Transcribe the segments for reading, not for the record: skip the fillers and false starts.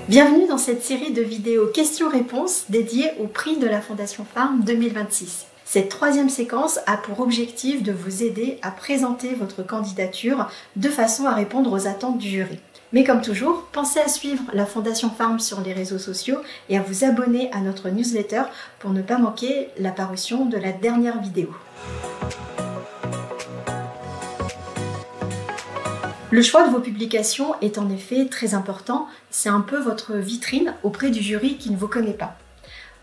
Bienvenue dans cette série de vidéos questions-réponses dédiées au prix de la Fondation Farm 2026. Cette troisième séquence a pour objectif de vous aider à présenter votre candidature de façon à répondre aux attentes du jury. Mais comme toujours, pensez à suivre la Fondation Farm sur les réseaux sociaux et à vous abonner à notre newsletter pour ne pas manquer la parution de la dernière vidéo. Le choix de vos publications est en effet très important, c'est un peu votre vitrine auprès du jury qui ne vous connaît pas.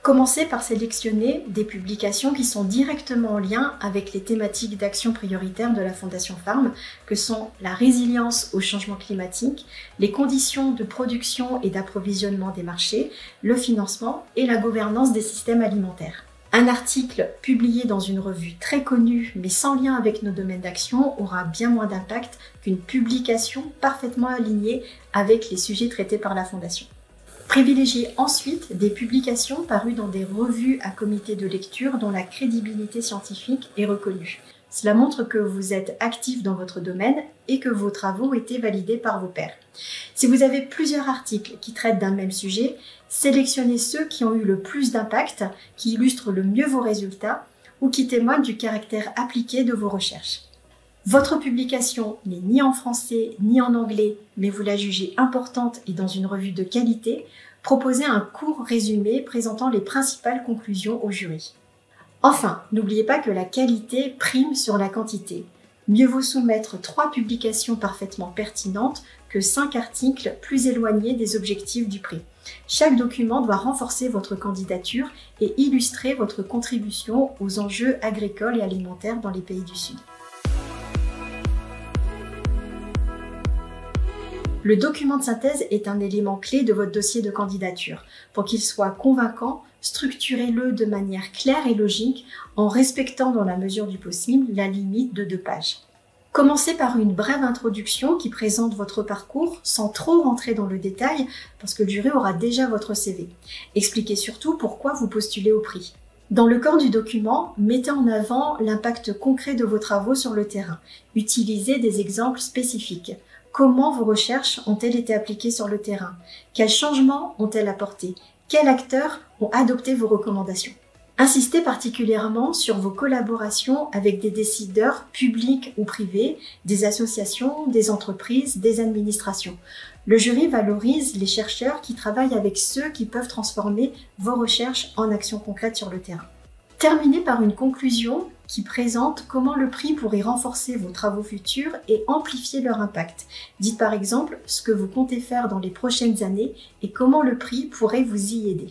Commencez par sélectionner des publications qui sont directement en lien avec les thématiques d'action prioritaire de la Fondation Farm, que sont la résilience au changement climatique, les conditions de production et d'approvisionnement des marchés, le financement et la gouvernance des systèmes alimentaires. Un article publié dans une revue très connue mais sans lien avec nos domaines d'action aura bien moins d'impact qu'une publication parfaitement alignée avec les sujets traités par la Fondation. Privilégiez ensuite des publications parues dans des revues à comité de lecture dont la crédibilité scientifique est reconnue. Cela montre que vous êtes actif dans votre domaine et que vos travaux ont été validés par vos pairs. Si vous avez plusieurs articles qui traitent d'un même sujet, sélectionnez ceux qui ont eu le plus d'impact, qui illustrent le mieux vos résultats ou qui témoignent du caractère appliqué de vos recherches. Votre publication n'est ni en français ni en anglais, mais vous la jugez importante et dans une revue de qualité, proposez un court résumé présentant les principales conclusions au jury. Enfin, n'oubliez pas que la qualité prime sur la quantité. Mieux vaut soumettre 3 publications parfaitement pertinentes que 5 articles plus éloignés des objectifs du prix. Chaque document doit renforcer votre candidature et illustrer votre contribution aux enjeux agricoles et alimentaires dans les pays du Sud. Le document de synthèse est un élément clé de votre dossier de candidature. Pour qu'il soit convaincant, structurez-le de manière claire et logique en respectant dans la mesure du possible la limite de 2 pages. Commencez par une brève introduction qui présente votre parcours sans trop rentrer dans le détail parce que le jury aura déjà votre CV. Expliquez surtout pourquoi vous postulez au prix. Dans le corps du document, mettez en avant l'impact concret de vos travaux sur le terrain. Utilisez des exemples spécifiques. Comment vos recherches ont-elles été appliquées sur le terrain? Quels changements ont-elles apporté? Quels acteurs ont adopté vos recommandations? Insistez particulièrement sur vos collaborations avec des décideurs publics ou privés, des associations, des entreprises, des administrations. Le jury valorise les chercheurs qui travaillent avec ceux qui peuvent transformer vos recherches en actions concrètes sur le terrain. Terminez par une conclusion qui présente comment le prix pourrait renforcer vos travaux futurs et amplifier leur impact. Dites par exemple ce que vous comptez faire dans les prochaines années et comment le prix pourrait vous y aider.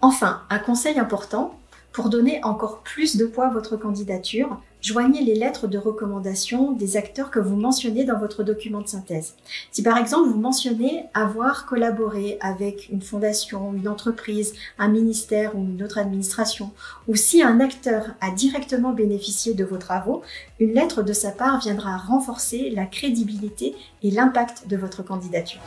Enfin, un conseil important, pour donner encore plus de poids à votre candidature, joignez les lettres de recommandation des acteurs que vous mentionnez dans votre document de synthèse. Si par exemple vous mentionnez avoir collaboré avec une fondation, une entreprise, un ministère ou une autre administration, ou si un acteur a directement bénéficié de vos travaux, une lettre de sa part viendra renforcer la crédibilité et l'impact de votre candidature.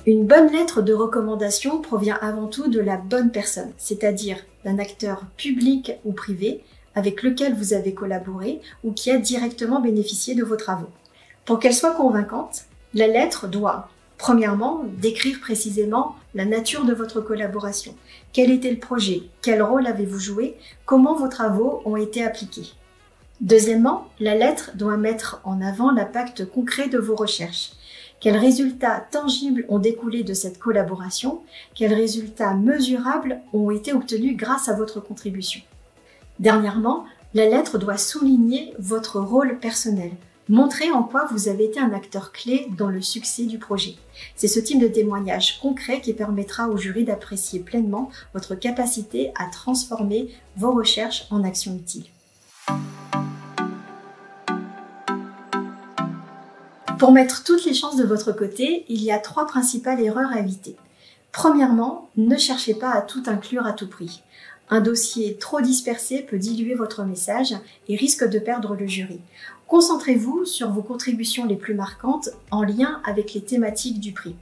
Une bonne lettre de recommandation provient avant tout de la bonne personne, c'est-à-dire d'un acteur public ou privé avec lequel vous avez collaboré ou qui a directement bénéficié de vos travaux. Pour qu'elle soit convaincante, la lettre doit, premièrement, décrire précisément la nature de votre collaboration. Quel était le projet? Quel rôle avez-vous joué? Comment vos travaux ont été appliqués? Deuxièmement, la lettre doit mettre en avant l'impact concret de vos recherches. Quels résultats tangibles ont découlé de cette collaboration? Quels résultats mesurables ont été obtenus grâce à votre contribution? Dernièrement, la lettre doit souligner votre rôle personnel, montrer en quoi vous avez été un acteur clé dans le succès du projet. C'est ce type de témoignage concret qui permettra au jury d'apprécier pleinement votre capacité à transformer vos recherches en actions utiles. Pour mettre toutes les chances de votre côté, il y a 3 principales erreurs à éviter. Premièrement, ne cherchez pas à tout inclure à tout prix. Un dossier trop dispersé peut diluer votre message et risque de perdre le jury. Concentrez-vous sur vos contributions les plus marquantes en lien avec les thématiques du prix.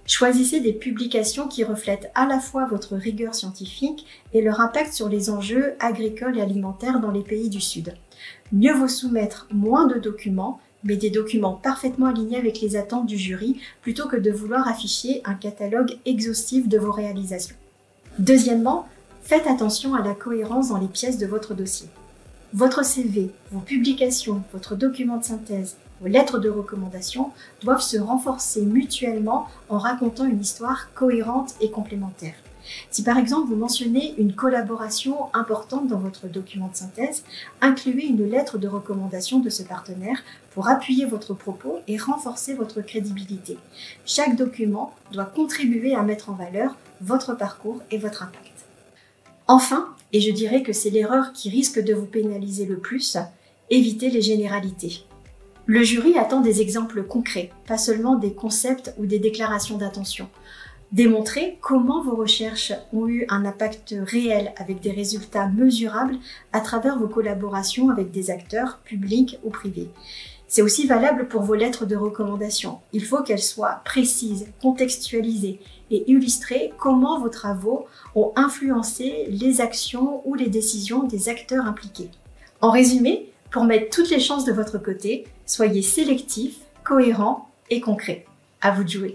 Choisissez des publications qui reflètent à la fois votre rigueur scientifique et leur impact sur les enjeux agricoles et alimentaires dans les pays du Sud. Mieux vaut soumettre moins de documents mais des documents parfaitement alignés avec les attentes du jury plutôt que de vouloir afficher un catalogue exhaustif de vos réalisations. Deuxièmement, faites attention à la cohérence dans les pièces de votre dossier. Votre CV, vos publications, votre document de synthèse, vos lettres de recommandation doivent se renforcer mutuellement en racontant une histoire cohérente et complémentaire. Si par exemple vous mentionnez une collaboration importante dans votre document de synthèse, incluez une lettre de recommandation de ce partenaire pour appuyer votre propos et renforcer votre crédibilité. Chaque document doit contribuer à mettre en valeur votre parcours et votre impact. Enfin, et je dirais que c'est l'erreur qui risque de vous pénaliser le plus, évitez les généralités. Le jury attend des exemples concrets, pas seulement des concepts ou des déclarations d'intention. Démontrez comment vos recherches ont eu un impact réel avec des résultats mesurables à travers vos collaborations avec des acteurs publics ou privés. C'est aussi valable pour vos lettres de recommandation. Il faut qu'elles soient précises, contextualisées et illustrer comment vos travaux ont influencé les actions ou les décisions des acteurs impliqués. En résumé, pour mettre toutes les chances de votre côté, soyez sélectif, cohérent et concret. À vous de jouer.